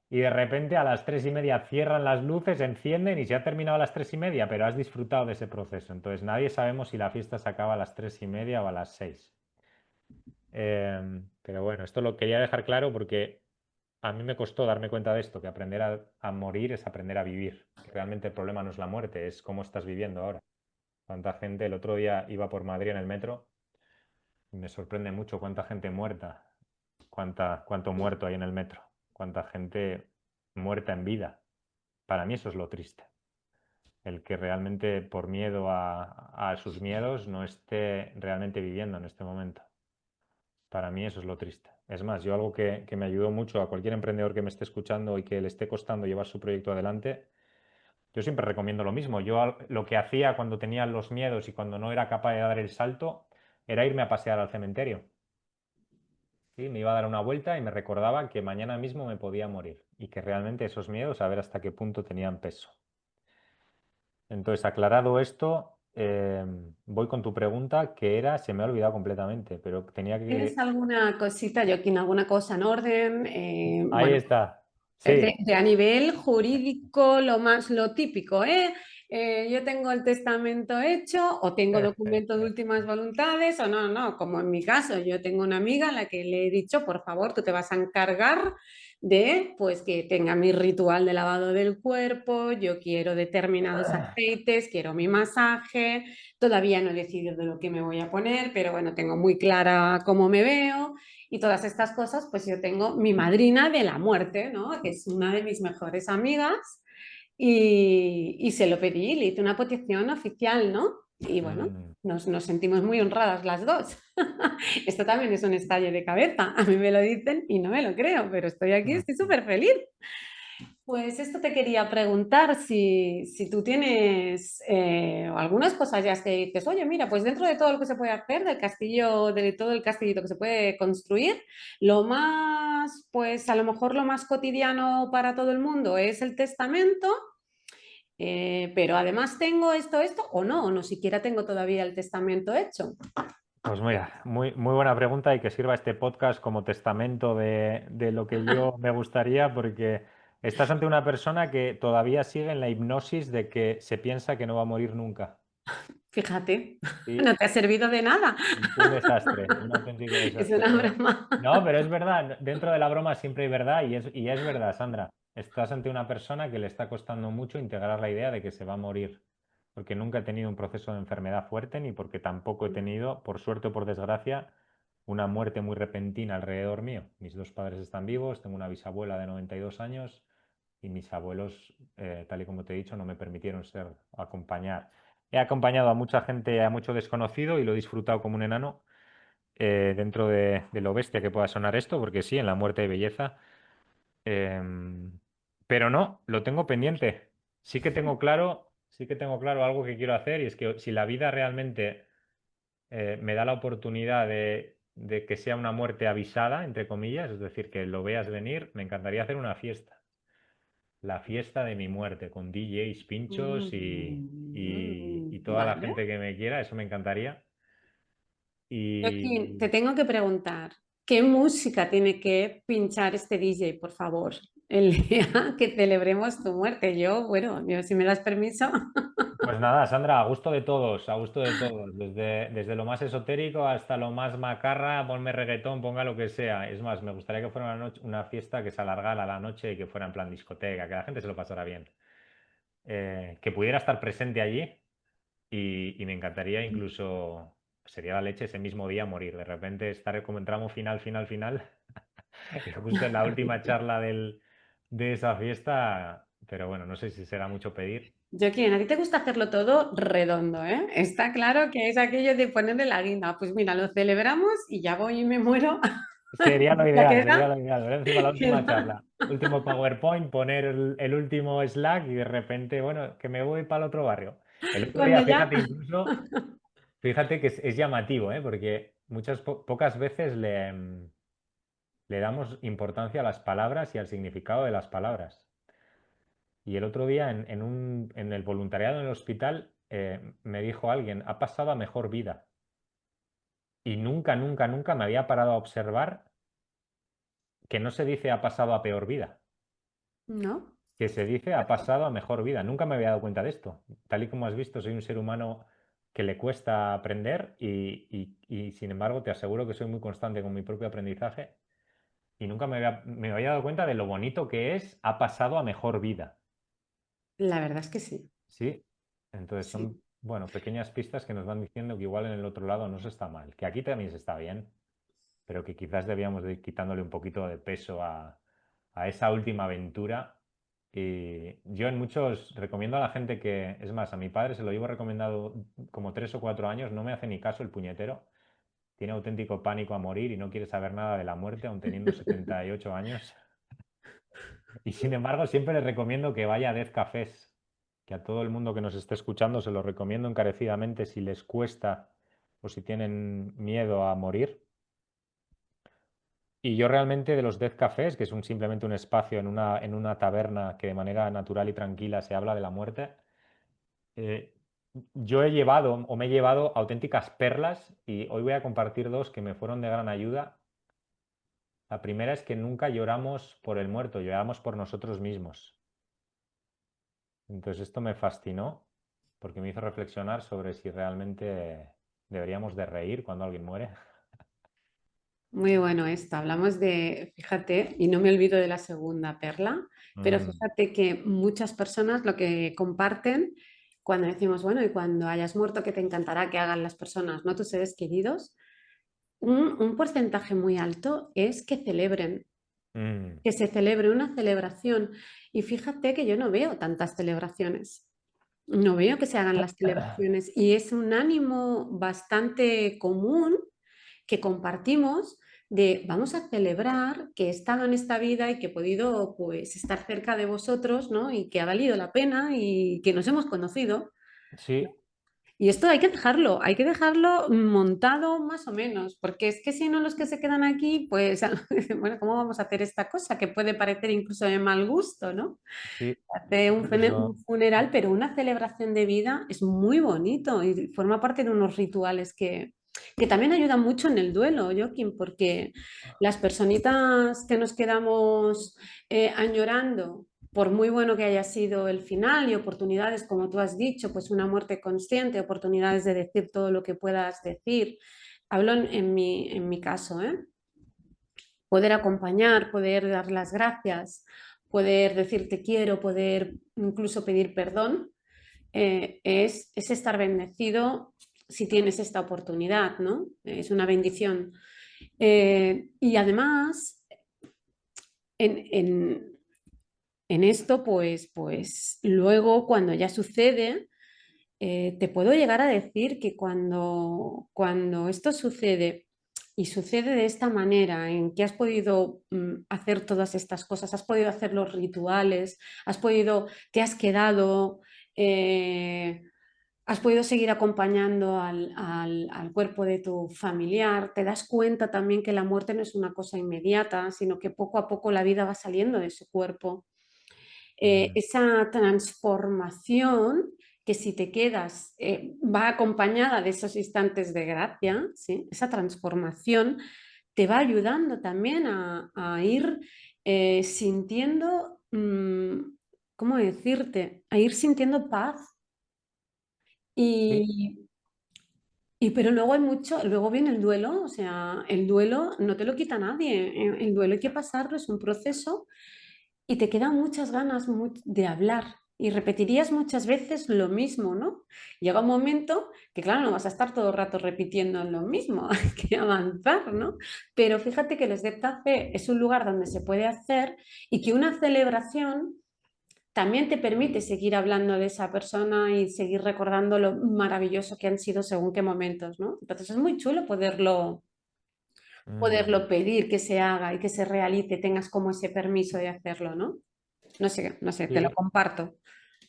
Y de repente a las 3:30 cierran las luces, encienden y se ha terminado a las 3:30, pero has disfrutado de ese proceso. Entonces nadie sabemos si la fiesta se acaba a las 3:30 o a las 6. Pero bueno, esto lo quería dejar claro porque a mí me costó darme cuenta de esto, que aprender a morir es aprender a vivir. Que realmente el problema no es la muerte, es cómo estás viviendo ahora. Cuánta gente, el otro día iba por Madrid en el metro y me sorprende mucho cuánta gente muerta, cuánto muerto hay en el metro, cuánta gente muerta en vida. Para mí eso es lo triste. El que realmente por miedo a sus miedos no esté realmente viviendo en este momento. Para mí eso es lo triste. Es más, yo algo que me ayudó mucho a cualquier emprendedor que me esté escuchando y que le esté costando llevar su proyecto adelante, yo siempre recomiendo lo mismo. Lo que hacía cuando tenía los miedos y cuando no era capaz de dar el salto era irme a pasear al cementerio. ¿Sí? Me iba a dar una vuelta y me recordaba que mañana mismo me podía morir y que realmente esos miedos, a ver hasta qué punto tenían peso. Entonces, aclarado esto, voy con tu pregunta, que era, se me ha olvidado completamente, pero tenía ¿Tienes que... alguna cosita, Joaquín, alguna cosa en orden? Ahí Bueno, está. Sí. a nivel jurídico, lo típico, ¿eh? Yo tengo el testamento hecho o tengo documento de últimas voluntades o no, no, como en mi caso, yo tengo una amiga a la que le he dicho, por favor, tú te vas a encargar de, pues, que tenga mi ritual de lavado del cuerpo, yo quiero determinados aceites, quiero mi masaje, todavía no he decidido de lo que me voy a poner, pero bueno, tengo muy clara cómo me veo. Y todas estas cosas, pues yo tengo mi madrina de la muerte, ¿no? Que es una de mis mejores amigas y se lo pedí, le hice una petición oficial, ¿no? Y bueno, Mm, nos sentimos muy honradas las dos. Esto también es un estallo de cabeza. A mí me lo dicen y no me lo creo, pero estoy aquí, mm. estoy súper feliz. Pues esto te quería preguntar si tú tienes algunas cosas ya que dices, oye, mira, pues dentro de todo lo que se puede hacer, del castillo, de todo el castillito que se puede construir, lo más, pues a lo mejor lo más cotidiano para todo el mundo es el testamento, pero además tengo esto, o no siquiera tengo todavía el testamento hecho. Pues mira, muy buena pregunta y que sirva este podcast como testamento de lo que yo me gustaría, porque estás ante una persona que todavía sigue en la hipnosis de que se piensa que no va a morir nunca. Fíjate, Y no te ha servido de nada. un desastre, un auténtico Es desastre. una Pero broma. no, pero es verdad, dentro de la broma siempre hay verdad y es verdad, Sandra. Estás ante una persona que le está costando mucho integrar la idea de que se va a morir, porque nunca he tenido un proceso de enfermedad fuerte ni porque tampoco he tenido, por suerte o por desgracia, una muerte muy repentina alrededor mío. Mis dos padres están vivos, tengo una bisabuela de 92 años y mis abuelos, tal y como te he dicho, no me permitieron acompañar. He acompañado a mucha gente, a mucho desconocido y lo he disfrutado como un enano dentro de lo bestia que pueda sonar esto, porque sí, en la muerte hay belleza. Em, pero no, lo tengo pendiente. Sí que tengo claro algo que quiero hacer y es que si la vida realmente me da la oportunidad de que sea una muerte avisada, entre comillas, es decir, que lo veas venir, me encantaría hacer una fiesta. La fiesta de mi muerte, con DJs, pinchos y toda la Vale. gente que me quiera, eso me encantaría. Joaquín, Y te tengo que preguntar, ¿qué música tiene que pinchar este DJ, por favor, el día que celebremos tu muerte? Yo, si me das permiso. pues nada, Sandra, a gusto de todos, a gusto de todos, desde lo más esotérico hasta lo más macarra, ponme reggaetón, ponga lo que sea. Es más, me gustaría que fuera una fiesta que se alargara la noche y que fuera en plan discoteca, que la gente se lo pasara bien. Que pudiera estar presente allí y me encantaría incluso, sería la leche ese mismo día morir. De repente estar como en tramo final, y justo en la última charla de esa fiesta, pero bueno, no sé si será mucho pedir. Joaquín, a ti te gusta hacerlo todo redondo, ¿eh? Está claro que es aquello de ponerle la guinda. Pues mira, lo celebramos y ya voy y me muero. Ya Sería queda, lo ideal. Ver encima la última queda. charla, último PowerPoint, poner el último Slack y de repente, bueno, que me voy para el otro barrio. El otro Cuando día, ya. fíjate, incluso, fíjate que es llamativo, ¿eh? Porque pocas veces le damos importancia a las palabras y al significado de las palabras. Y el otro día en el voluntariado en el hospital me dijo alguien, ha pasado a mejor vida. Y nunca, nunca, nunca me había parado a observar que no se dice ha pasado a peor vida, ¿No? que se dice ha pasado a mejor vida. Nunca me había dado cuenta de esto. Tal y como has visto, soy un ser humano que le cuesta aprender y, sin embargo te aseguro que soy muy constante con mi propio aprendizaje y nunca me había dado cuenta de lo bonito que es ha pasado a mejor vida. La verdad es que sí, Sí, entonces son, sí. bueno, pequeñas pistas que nos van diciendo que igual en el otro lado no se está mal, que aquí también se está bien, pero que quizás debíamos de ir quitándole un poquito de peso a esa última aventura. Y yo en muchos recomiendo a la gente que, es más, a mi padre se lo llevo recomendado como 3 o 4 años, no me hace ni caso el puñetero, tiene auténtico pánico a morir y no quiere saber nada de la muerte, aun teniendo 78 años. Y sin embargo, siempre les recomiendo que vaya a Death Cafés, que a todo el mundo que nos esté escuchando se lo recomiendo encarecidamente si les cuesta o si tienen miedo a morir. Y yo realmente de los Death Cafés, que es simplemente un espacio en una taberna que de manera natural y tranquila se habla de la muerte, eh, yo he llevado o me he llevado auténticas perlas y hoy voy a compartir dos que me fueron de gran ayuda. La primera es que nunca lloramos por el muerto, lloramos por nosotros mismos. Entonces esto me fascinó porque me hizo reflexionar sobre si realmente deberíamos de reír cuando alguien muere. Muy bueno esto. Hablamos de, fíjate, y no me olvido de la segunda perla, pero Mm, fíjate que muchas personas lo que comparten cuando decimos, bueno, y cuando hayas muerto, ¿qué te encantará que hagan las personas, no tus seres queridos? Un porcentaje muy alto es que celebren, mm, que se celebre una celebración. Y fíjate que yo no veo tantas celebraciones. No veo que se hagan las celebraciones y es un ánimo bastante común que compartimos de vamos a celebrar que he estado en esta vida y que he podido pues estar cerca de vosotros, ¿no? Y que ha valido la pena y que nos hemos conocido. sí, Y esto hay que dejarlo montado más o menos, porque es que si no los que se quedan aquí, pues bueno, ¿cómo vamos a hacer esta cosa? Que puede parecer incluso de mal gusto, ¿no? sí. Hace Incluso, un funeral, pero una celebración de vida es muy bonito y forma parte de unos rituales que también ayudan mucho en el duelo, Joaquín, porque las personitas que nos quedamos añorando, por muy bueno que haya sido el final y oportunidades, como tú has dicho, pues una muerte consciente, oportunidades de decir todo lo que puedas decir. Hablo en mi caso, ¿eh? Poder acompañar, poder dar las gracias, poder decir te quiero, poder incluso pedir perdón, es estar bendecido si tienes esta oportunidad, ¿no? Es una bendición. Y además, en, en, en esto, pues luego cuando ya sucede, te puedo llegar a decir que cuando esto sucede y sucede de esta manera, en que has podido hacer todas estas cosas, has podido hacer los rituales, te has quedado, eh, has podido seguir acompañando al cuerpo de tu familiar, te das cuenta también que la muerte no es una cosa inmediata, sino que poco a poco la vida va saliendo de su cuerpo, mm, esa transformación que si te quedas va acompañada de esos instantes de gracia, ¿sí? Esa transformación te va ayudando también a ir sintiendo, ¿cómo decirte? A ir sintiendo paz. sí, Y, pero luego hay mucho, luego viene el duelo, o sea, el duelo no te lo quita nadie, el duelo hay que pasarlo, es un proceso y te quedan muchas ganas de hablar y repetirías muchas veces lo mismo, ¿no? Llega un momento que, claro, no vas a estar todo el rato repitiendo lo mismo, hay que avanzar, ¿no? Pero fíjate que el Step Café es un lugar donde se puede hacer y que una celebración también te permite seguir hablando de esa persona y seguir recordando lo maravilloso que han sido según qué momentos, ¿no? Entonces es muy chulo mm, poderlo pedir que se haga y que se realice, tengas como ese permiso de hacerlo, ¿no? No sé, te lo sí. comparto.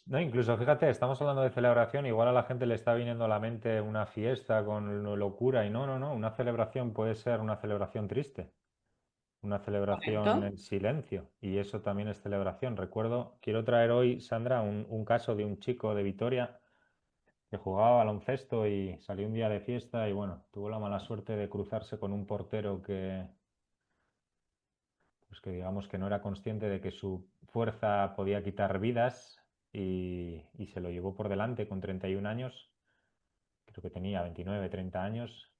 No, incluso fíjate, estamos hablando de celebración, igual a la gente le está viniendo a la mente una fiesta con locura y no, no, no, una celebración puede ser una celebración triste, una celebración Correcto. en silencio y eso también es celebración. Recuerdo, quiero traer hoy, Sandra, un caso de un chico de Vitoria que jugaba baloncesto y salió un día de fiesta y bueno, tuvo la mala suerte de cruzarse con un portero pues que digamos que no era consciente de que su fuerza podía quitar vidas y se lo llevó por delante con 31 años, creo que tenía 29, 30 años.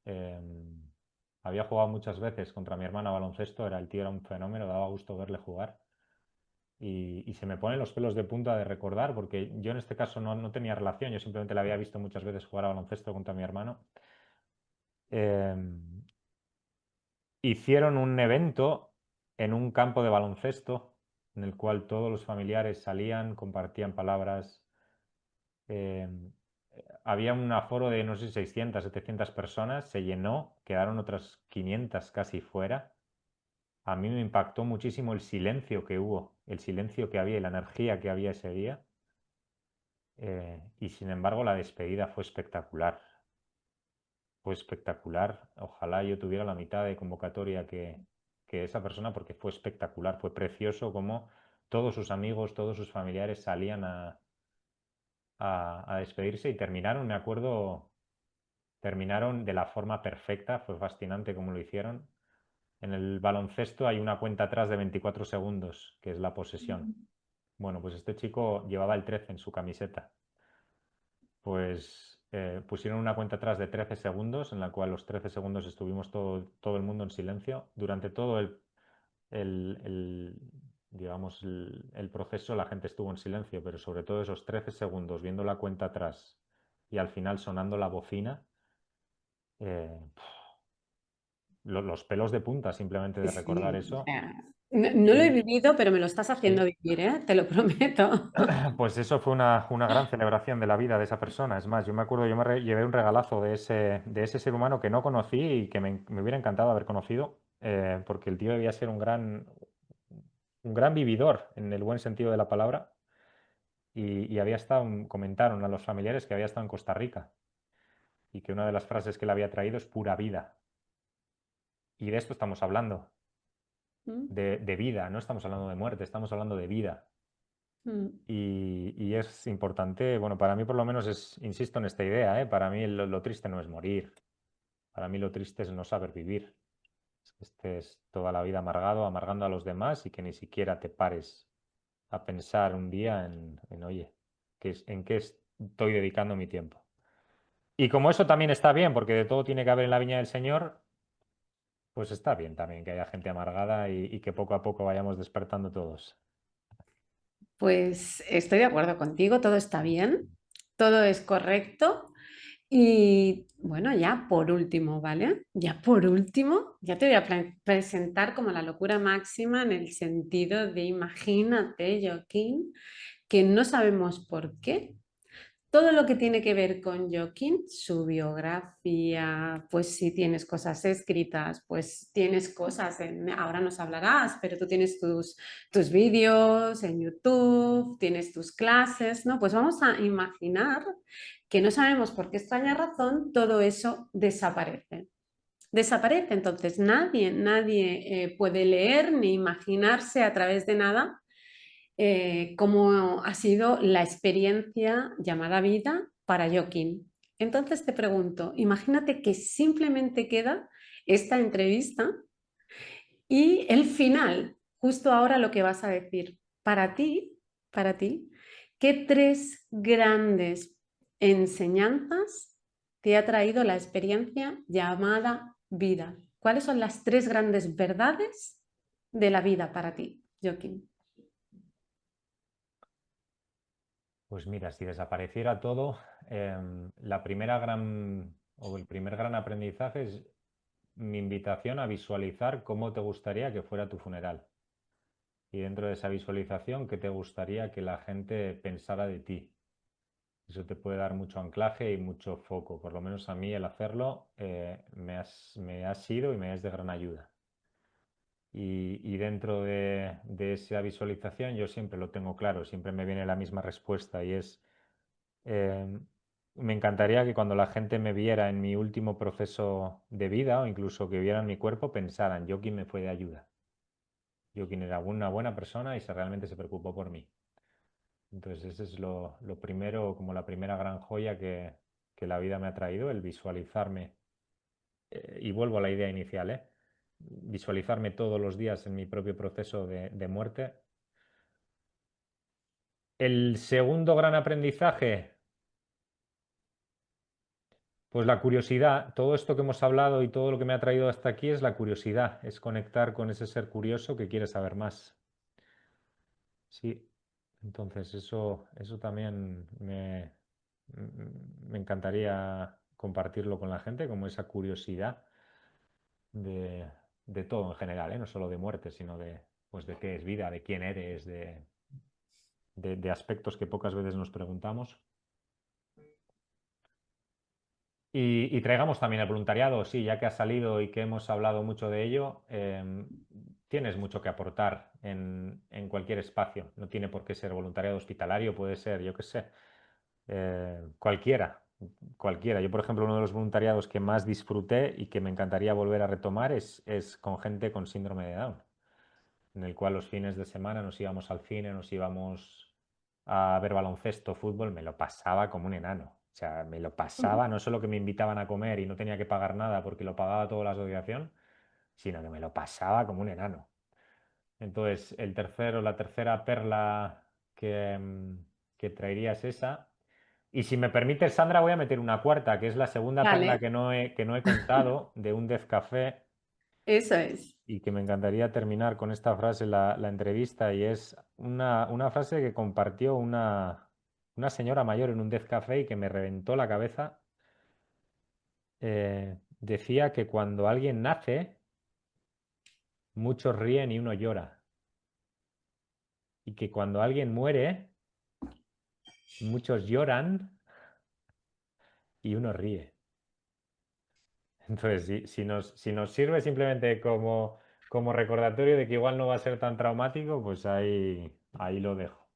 Había jugado muchas veces contra mi hermana a baloncesto, el tío era un fenómeno, daba gusto verle jugar. Y se me ponen los pelos de punta de recordar, porque yo en este caso no tenía relación, yo simplemente le había visto muchas veces jugar a baloncesto contra mi hermano. Em, Hicieron un evento en un campo de baloncesto en el cual todos los familiares salían, compartían palabras. em, Había un aforo de, no sé, 600, 700 personas, se llenó, quedaron otras 500 casi fuera. A mí me impactó muchísimo el silencio que hubo, el silencio que había y la energía que había ese día. Y sin embargo, la despedida fue espectacular. Fue espectacular. Ojalá yo tuviera la mitad de convocatoria que esa persona, porque fue espectacular, fue precioso como todos sus amigos, todos sus familiares salían a despedirse y terminaron, me acuerdo, terminaron de la forma perfecta, fue fascinante como lo hicieron. En el baloncesto hay una cuenta atrás de 24 segundos, que es la posesión. Bueno, pues este chico llevaba el 13 en su camiseta. Pues pusieron una cuenta atrás de 13 segundos, en la cual los 13 segundos estuvimos todo el mundo en silencio. Durante todo el, digamos, el proceso la gente estuvo en silencio, pero sobre todo esos 13 segundos viendo la cuenta atrás y al final sonando la bocina, eh, los pelos de punta simplemente de recordar Sí, o eso. sea, no lo he Y vivido, pero me lo estás haciendo sí, vivir, ¿eh? Te lo prometo. pues eso fue una gran celebración de la vida de esa persona. Es más, yo me acuerdo, yo llevé un regalazo de ese ser humano que no conocí y que me hubiera encantado haber conocido, porque el tío debía ser un gran vividor en el buen sentido de la palabra. Y había estado, comentaron a los familiares que había estado en Costa Rica y que una de las frases que le había traído es pura vida. Y de esto estamos hablando, Mm, de vida, no estamos hablando de muerte, estamos hablando de vida. mm. Y es importante, bueno, para mí por lo menos insisto en esta idea, ¿eh? Para mí lo triste no es morir, para mí lo triste es no saber vivir. Es que estés toda la vida amargado, amargando a los demás y que ni siquiera te pares a pensar un día oye, ¿en qué estoy dedicando mi tiempo? Y como eso también está bien, porque de todo tiene que haber en la viña del Señor, pues está bien también que haya gente amargada y que poco a poco vayamos despertando todos. Pues estoy de acuerdo contigo, todo está bien, todo es correcto. Y bueno, ya por último, ¿vale? Ya por último, ya te voy a presentar como la locura máxima en el sentido de imagínate, Joaquín, que no sabemos por qué. Todo lo que tiene que ver con Joaquín, su biografía, pues si tienes cosas escritas, pues tienes cosas, ahora nos hablarás, pero tú tienes tus vídeos en YouTube, tienes tus clases, ¿no? Pues vamos a imaginar que no sabemos por qué extraña razón todo eso desaparece. Desaparece, entonces nadie puede leer ni imaginarse a través de nada cómo ha sido la experiencia llamada vida para Joaquín. Entonces te pregunto, imagínate que simplemente queda esta entrevista y el final, justo ahora lo que vas a decir. Para ti, ¿qué tres grandes enseñanzas te ha traído la experiencia llamada vida? ¿Cuáles son las tres grandes verdades de la vida para ti, Joaquín? Pues mira, si desapareciera todo, la primera gran o el primer gran aprendizaje es mi invitación a visualizar cómo te gustaría que fuera tu funeral. Y dentro de esa visualización, ¿qué te gustaría que la gente pensara de ti? Eso te puede dar mucho anclaje y mucho foco. Por lo menos a mí el hacerlo me ha sido y me es de gran ayuda. Y dentro de esa visualización yo siempre lo tengo claro, siempre me viene la misma respuesta y es, eh, me encantaría que cuando la gente me viera en mi último proceso de vida o incluso que vieran mi cuerpo, pensaran, yo quién me fue de ayuda, yo quién era una buena persona y realmente se preocupó por mí. Entonces ese es lo primero, como la primera gran joya que la vida me ha traído, el visualizarme, y vuelvo a la idea inicial, visualizarme todos los días en mi propio proceso de muerte. El segundo gran aprendizaje, pues la curiosidad. Todo esto que hemos hablado y todo lo que me ha traído hasta aquí es la curiosidad, es conectar con ese ser curioso que quiere saber más. Sí, entonces eso también me encantaría compartirlo con la gente, como esa curiosidad de, de todo en general, ¿eh? No solo de muerte, sino pues de qué es vida, de quién eres, de aspectos que pocas veces nos preguntamos. Y traigamos también el voluntariado, sí, ya que ha salido y que hemos hablado mucho de ello, tienes mucho que aportar en cualquier espacio. No tiene por qué ser voluntariado hospitalario, puede ser, yo qué sé, cualquiera, cualquiera. Yo, por ejemplo, uno de los voluntariados que más disfruté y que me encantaría volver a retomar es con gente con síndrome de Down, en el cual los fines de semana nos íbamos al cine, nos íbamos a ver baloncesto, fútbol, me lo pasaba como un enano. O sea, me lo pasaba, no solo que me invitaban a comer y no tenía que pagar nada porque lo pagaba toda la asociación, sino que me lo pasaba como un enano. Entonces, la tercera perla que traería es esa. Y si me permite, Sandra, voy a meter una cuarta, que es la segunda perla Vale, que no he contado, de un Def Café, eso es. y que me encantaría terminar con esta frase la entrevista, y es una frase que compartió una señora mayor en un Def Café y que me reventó la cabeza. Decía que cuando alguien nace, muchos ríen y uno llora, y que cuando alguien muere, muchos lloran y uno ríe. Entonces, si nos sirve simplemente como recordatorio de que igual no va a ser tan traumático, pues ahí lo dejo.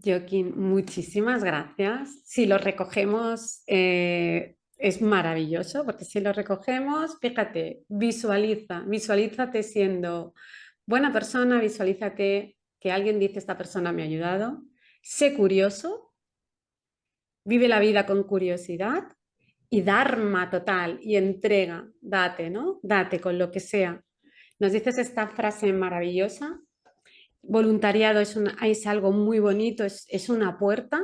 Joaquín, muchísimas gracias. Si lo recogemos, es maravilloso, porque si lo recogemos, fíjate, visualízate siendo buena persona, visualízate que alguien dice, esta persona me ha ayudado, sé curioso, vive la vida con curiosidad y dharma total y entrega, date, ¿no? Date con lo que sea. Nos dices esta frase maravillosa: voluntariado es algo muy bonito, es una puerta.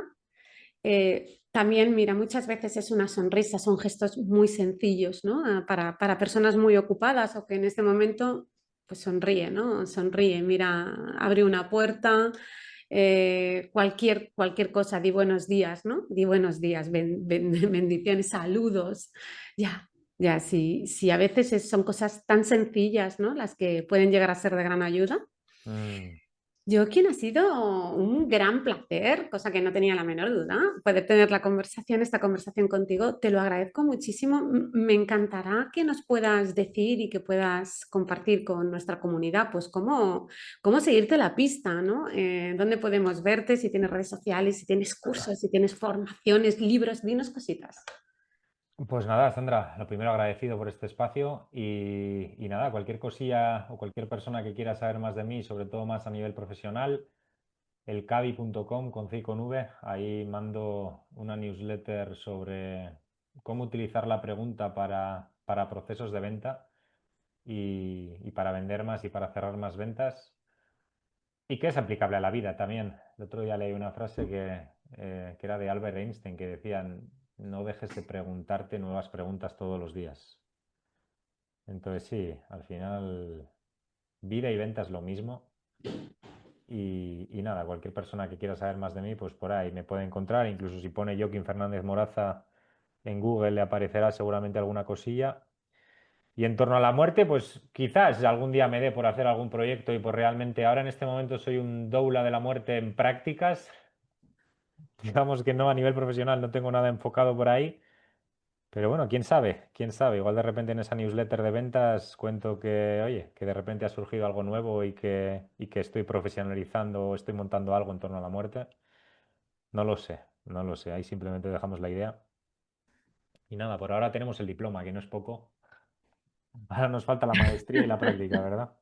También, mira, muchas veces es una sonrisa, son gestos muy sencillos, ¿no? Para personas muy ocupadas o que en este momento, pues sonríe, ¿no? Sonríe, mira, abre una puerta, cualquier cosa, di buenos días, ¿no? Di buenos días, bendiciones, saludos, ya. Ya, sí, a veces son cosas tan sencillas, ¿no? Las que pueden llegar a ser de gran ayuda. Mm. Joaquín, ha sido un gran placer, cosa que no tenía la menor duda, poder tener esta conversación contigo. Te lo agradezco muchísimo. Me encantará que nos puedas decir y que puedas compartir con nuestra comunidad, pues cómo seguirte la pista, ¿no? ¿Dónde podemos verte? Si tienes redes sociales, si tienes cursos, si tienes formaciones, libros, dinos cositas. Pues nada, Sandra, lo primero agradecido por este espacio y nada, cualquier cosilla o cualquier persona que quiera saber más de mí, sobre todo más a nivel profesional, elcavi.com con C y con V, ahí mando una newsletter sobre cómo utilizar la pregunta para procesos de venta y para vender más y para cerrar más ventas, y que es aplicable a la vida también. El otro día leí una frase que era de Albert Einstein, que decían: no dejes de preguntarte nuevas preguntas todos los días. Entonces sí, al final vida y venta es lo mismo. Y nada, cualquier persona que quiera saber más de mí, pues por ahí me puede encontrar. Incluso si pone Joaquín Fernández Moraza en Google, le aparecerá seguramente alguna cosilla. Y en torno a la muerte, pues quizás algún día me dé por hacer algún proyecto y por realmente ahora en este momento soy un doula de la muerte en prácticas. Digamos que no, a nivel profesional no tengo nada enfocado por ahí. Pero bueno, quién sabe. Igual de repente en esa newsletter de ventas cuento que, oye, que de repente ha surgido algo nuevo y que estoy profesionalizando o estoy montando algo en torno a la muerte. No lo sé, no lo sé. Ahí simplemente dejamos la idea. Y nada, por ahora tenemos el diploma, que no es poco. Ahora nos falta la maestría y la práctica, ¿verdad?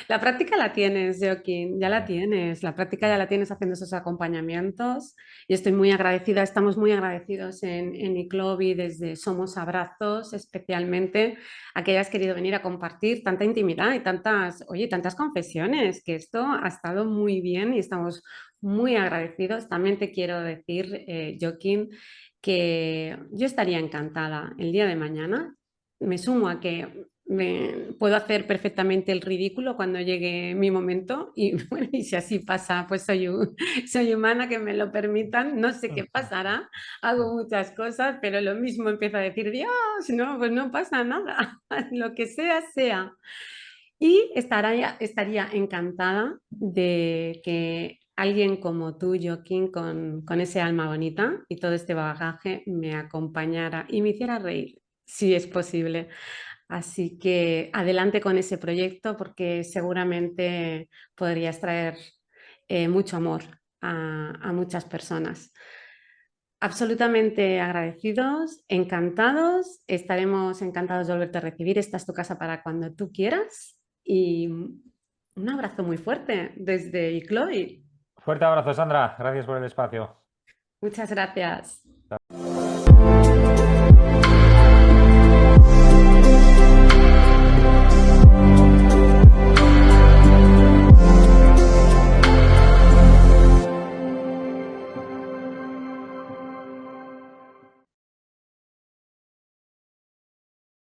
La práctica la tienes, Joaquín, ya la Vale. tienes. La práctica ya la tienes haciendo esos acompañamientos y estoy muy agradecida, estamos muy agradecidos en Iclovi desde Somos Abrazos, especialmente a que hayas querido venir a compartir tanta intimidad y tantas, oye, tantas confesiones, que esto ha estado muy bien y estamos muy agradecidos. También te quiero decir, Joaquín, que yo estaría encantada el día de mañana. Me sumo a que puedo hacer perfectamente el ridículo cuando llegue mi momento y, bueno, y si así pasa, pues soy humana, que me lo permitan, no sé qué pasará, hago muchas cosas, pero lo mismo empiezo a decir, Dios, no, pues no pasa nada, lo que sea, sea. Y estaría encantada de que alguien como tú, Joaquín, con ese alma bonita y todo este bagaje, me acompañara y me hiciera reír, si es posible. Así que adelante con ese proyecto porque seguramente podrías traer mucho amor a muchas personas. Absolutamente agradecidos, encantados. Estaremos encantados de volverte a recibir. Esta es tu casa para cuando tú quieras. Y un abrazo muy fuerte desde Iclovi. Fuerte abrazo, Sandra. Gracias por el espacio. Muchas gracias.